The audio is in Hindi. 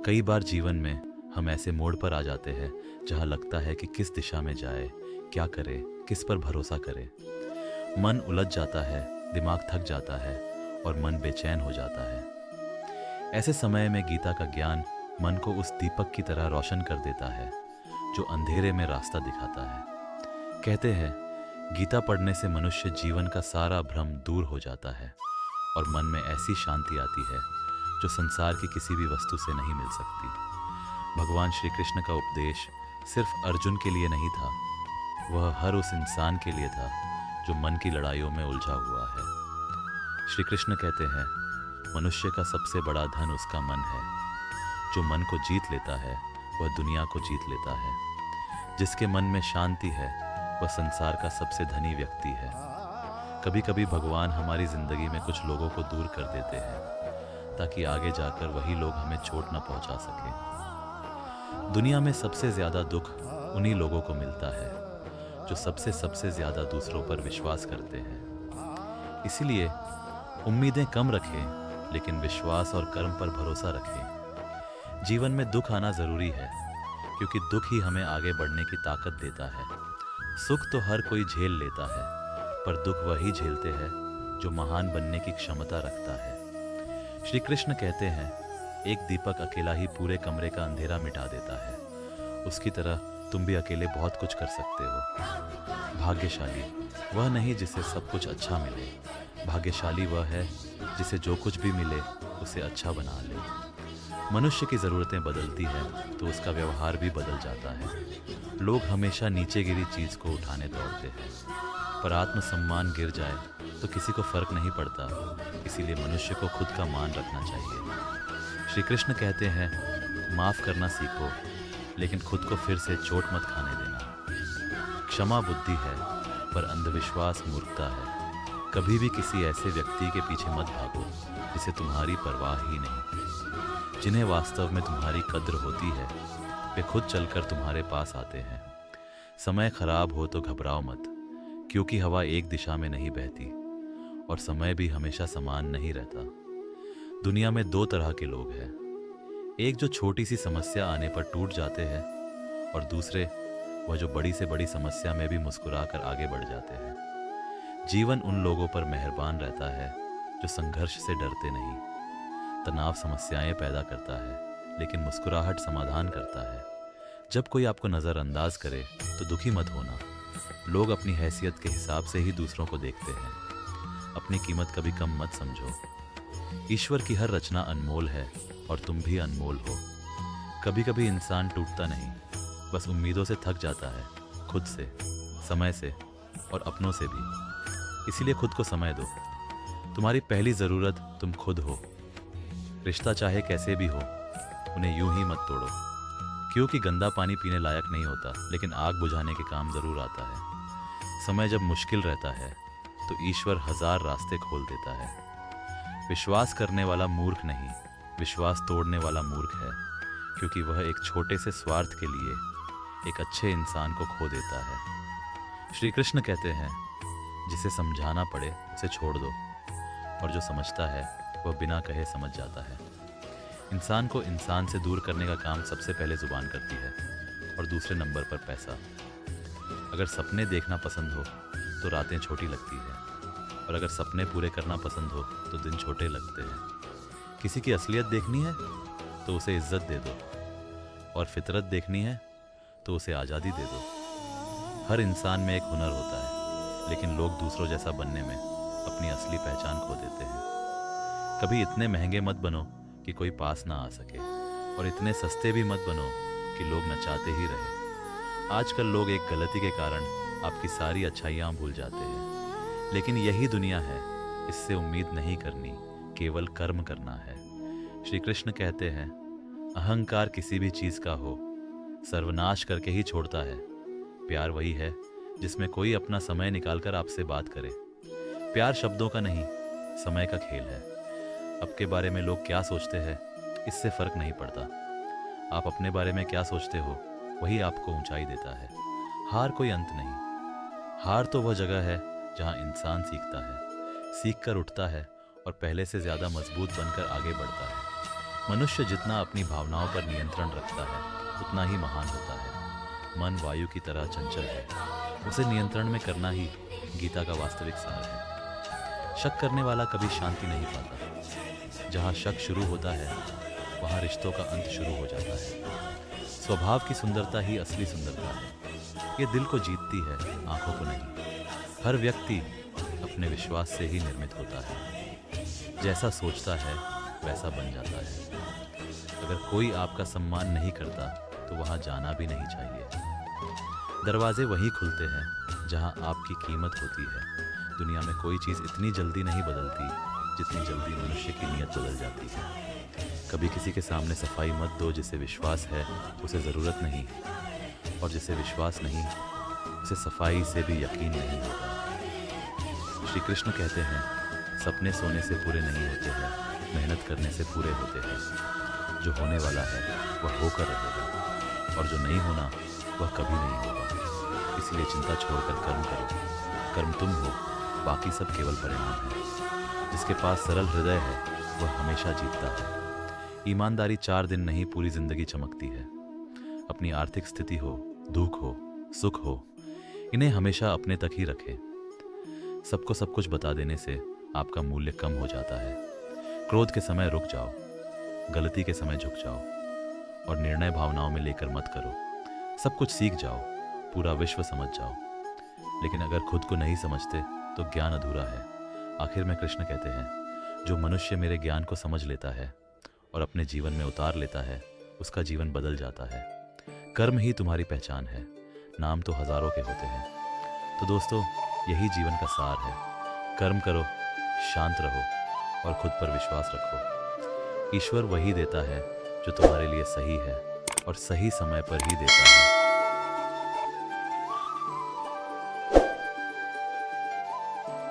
कई बार जीवन में हम ऐसे मोड़ पर आ जाते हैं जहां लगता है कि किस दिशा में जाए, क्या करे, किस पर भरोसा करे। मन उलझ जाता है, दिमाग थक जाता है और मन बेचैन हो जाता है। ऐसे समय में गीता का ज्ञान मन को उस दीपक की तरह रोशन कर देता है जो अंधेरे में रास्ता दिखाता है। कहते हैं गीता पढ़ने से मनुष्य जीवन का सारा भ्रम दूर हो जाता है और मन में ऐसी शांति आती है जो संसार की किसी भी वस्तु से नहीं मिल सकती। भगवान श्री कृष्ण का उपदेश सिर्फ अर्जुन के लिए नहीं था, वह हर उस इंसान के लिए था जो मन की लड़ाइयों में उलझा हुआ है। श्री कृष्ण कहते हैं मनुष्य का सबसे बड़ा धन उसका मन है। जो मन को जीत लेता है वह दुनिया को जीत लेता है। जिसके मन में शांति है वह संसार का सबसे धनी व्यक्ति है। कभी कभी भगवान हमारी जिंदगी में कुछ लोगों को दूर कर देते हैं ताकि आगे जाकर वही लोग हमें चोट न पहुंचा सके। दुनिया में सबसे ज्यादा दुख उन्हीं लोगों को मिलता है जो सबसे ज्यादा दूसरों पर विश्वास करते हैं। इसीलिए उम्मीदें कम रखें लेकिन विश्वास और कर्म पर भरोसा रखें। जीवन में दुख आना जरूरी है क्योंकि दुख ही हमें आगे बढ़ने की ताकत देता है। सुख तो हर कोई झेल लेता है पर दुख वही झेलते हैं जो महान बनने की क्षमता रखता है। श्री कृष्ण कहते हैं एक दीपक अकेला ही पूरे कमरे का अंधेरा मिटा देता है। उसकी तरह तुम भी अकेले बहुत कुछ कर सकते हो। भाग्यशाली वह नहीं जिसे सब कुछ अच्छा मिले, भाग्यशाली वह है जिसे जो कुछ भी मिले उसे अच्छा बना ले। मनुष्य की ज़रूरतें बदलती हैं तो उसका व्यवहार भी बदल जाता है। लोग हमेशा नीचे गिरी चीज़ को उठाने दौड़ते हैं पर आत्मसम्मान गिर जाए तो किसी को फर्क नहीं पड़ता। इसीलिए मनुष्य को खुद का मान रखना चाहिए। श्री कृष्ण कहते हैं माफ़ करना सीखो लेकिन खुद को फिर से चोट मत खाने देना। क्षमा बुद्धि है पर अंधविश्वास मूर्खता है। कभी भी किसी ऐसे व्यक्ति के पीछे मत भागो जिसे तुम्हारी परवाह ही नहीं। जिन्हें वास्तव में तुम्हारी कद्र होती है वे खुद चलकर तुम्हारे पास आते हैं। समय खराब हो तो घबराओ मत क्योंकि हवा एक दिशा में नहीं बहती और समय भी हमेशा समान नहीं रहता। दुनिया में दो तरह के लोग हैं, एक जो छोटी सी समस्या आने पर टूट जाते हैं और दूसरे वह जो बड़ी से बड़ी समस्या में भी मुस्कुराकर आगे बढ़ जाते हैं। जीवन उन लोगों पर मेहरबान रहता है जो संघर्ष से डरते नहीं। तनाव समस्याएं पैदा करता है लेकिन मुस्कुराहट समाधान करता है। जब कोई आपको नज़रअंदाज करे तो दुखी मत होना। लोग अपनी हैसियत के हिसाब से ही दूसरों को देखते हैं। अपनी कीमत कभी कम मत समझो। ईश्वर की हर रचना अनमोल है और तुम भी अनमोल हो। कभी कभी इंसान टूटता नहीं, बस उम्मीदों से थक जाता है, खुद से, समय से और अपनों से भी। इसीलिए खुद को समय दो। तुम्हारी पहली ज़रूरत तुम खुद हो। रिश्ता चाहे कैसे भी हो उन्हें यूं ही मत तोड़ो क्योंकि गंदा पानी पीने लायक नहीं होता लेकिन आग बुझाने के काम ज़रूर आता है। समय जब मुश्किल रहता है तो ईश्वर हजार रास्ते खोल देता है। विश्वास करने वाला मूर्ख नहीं, विश्वास तोड़ने वाला मूर्ख है क्योंकि वह एक छोटे से स्वार्थ के लिए एक अच्छे इंसान को खो देता है। श्री कृष्ण कहते हैं जिसे समझाना पड़े उसे छोड़ दो और जो समझता है वह बिना कहे समझ जाता है। इंसान को इंसान से दूर करने का काम सबसे पहले ज़ुबान करती है और दूसरे नंबर पर पैसा। अगर सपने देखना पसंद हो तो रातें छोटी लगती हैं और अगर सपने पूरे करना पसंद हो तो दिन छोटे लगते हैं। किसी की असलियत देखनी है तो उसे इज्जत दे दो और फितरत देखनी है तो उसे आज़ादी दे दो। हर इंसान में एक हुनर होता है लेकिन लोग दूसरों जैसा बनने में अपनी असली पहचान खो देते हैं। कभी इतने महंगे मत बनो कि कोई पास ना आ सके और इतने सस्ते भी मत बनो कि लोग नचाते ही रहे। आजकल लोग एक गलती के कारण आपकी सारी अच्छाइयाँ भूल जाते हैं लेकिन यही दुनिया है, इससे उम्मीद नहीं करनी, केवल कर्म करना है। श्री कृष्ण कहते हैं अहंकार किसी भी चीज़ का हो सर्वनाश करके ही छोड़ता है। प्यार वही है जिसमें कोई अपना समय निकालकर आपसे बात करे। प्यार शब्दों का नहीं, समय का खेल है। अब के बारे में लोग क्या सोचते हैं इससे फ़र्क नहीं पड़ता। आप अपने बारे में क्या सोचते हो वही आपको ऊंचाई देता है। हार कोई अंत नहीं। हार तो वह जगह है जहां इंसान सीखता है, सीख कर उठता है और पहले से ज़्यादा मजबूत बनकर आगे बढ़ता है। मनुष्य जितना अपनी भावनाओं पर नियंत्रण रखता है उतना ही महान होता है। मन वायु की तरह चंचल है, उसे नियंत्रण में करना ही गीता का वास्तविक सार है। शक करने वाला कभी शांति नहीं पाता। जहाँ शक शुरू होता है वहाँ रिश्तों का अंत शुरू हो जाता है। स्वभाव की सुंदरता ही असली सुंदरता है। ये दिल को जीतती है, आंखों को नहीं। हर व्यक्ति अपने विश्वास से ही निर्मित होता है। जैसा सोचता है वैसा बन जाता है। अगर कोई आपका सम्मान नहीं करता तो वहाँ जाना भी नहीं चाहिए। दरवाजे वहीं खुलते हैं जहाँ आपकी कीमत होती है। दुनिया में कोई चीज़ इतनी जल्दी नहीं बदलती जितनी जल्दी मनुष्य की नीयत बदल जाती है। कभी किसी के सामने सफाई मत दो। जिसे विश्वास है उसे ज़रूरत नहीं, और जिसे विश्वास नहीं उसे सफाई से भी यकीन नहीं होता। श्री कृष्ण कहते हैं, सपने सोने से पूरे नहीं होते हैं, मेहनत करने से पूरे होते हैं। जो होने वाला है वह होकर रहेगा, और जो नहीं होना वह कभी नहीं होगा। इसलिए चिंता छोड़कर कर्म करो। कर्म तुम हो, बाकी सब केवल परिणाम है। जिसके पास सरल हृदय है वह हमेशा जीतता है। ईमानदारी 4 दिन नहीं, पूरी जिंदगी चमकती है। अपनी आर्थिक स्थिति हो, दुख हो, सुख हो, इन्हें हमेशा अपने तक ही रखें। सबको सब कुछ बता देने से आपका मूल्य कम हो जाता है। क्रोध के समय रुक जाओ, गलती के समय झुक जाओ, और निर्णय भावनाओं में लेकर मत करो। सब कुछ सीख जाओ, पूरा विश्व समझ जाओ। लेकिन अगर खुद को नहीं समझते तो ज्ञान अधूरा है। आखिर में कृष्ण कहते हैं, जो मनुष्य मेरे ज्ञान को समझ लेता है और अपने जीवन में उतार लेता है उसका जीवन बदल जाता है। कर्म ही तुम्हारी पहचान है, नाम तो हजारों के होते हैं। तो दोस्तों, यही जीवन का सार है। कर्म करो, शांत रहो और खुद पर विश्वास रखो। ईश्वर वही देता है जो तुम्हारे लिए सही है, और सही समय पर ही देता है।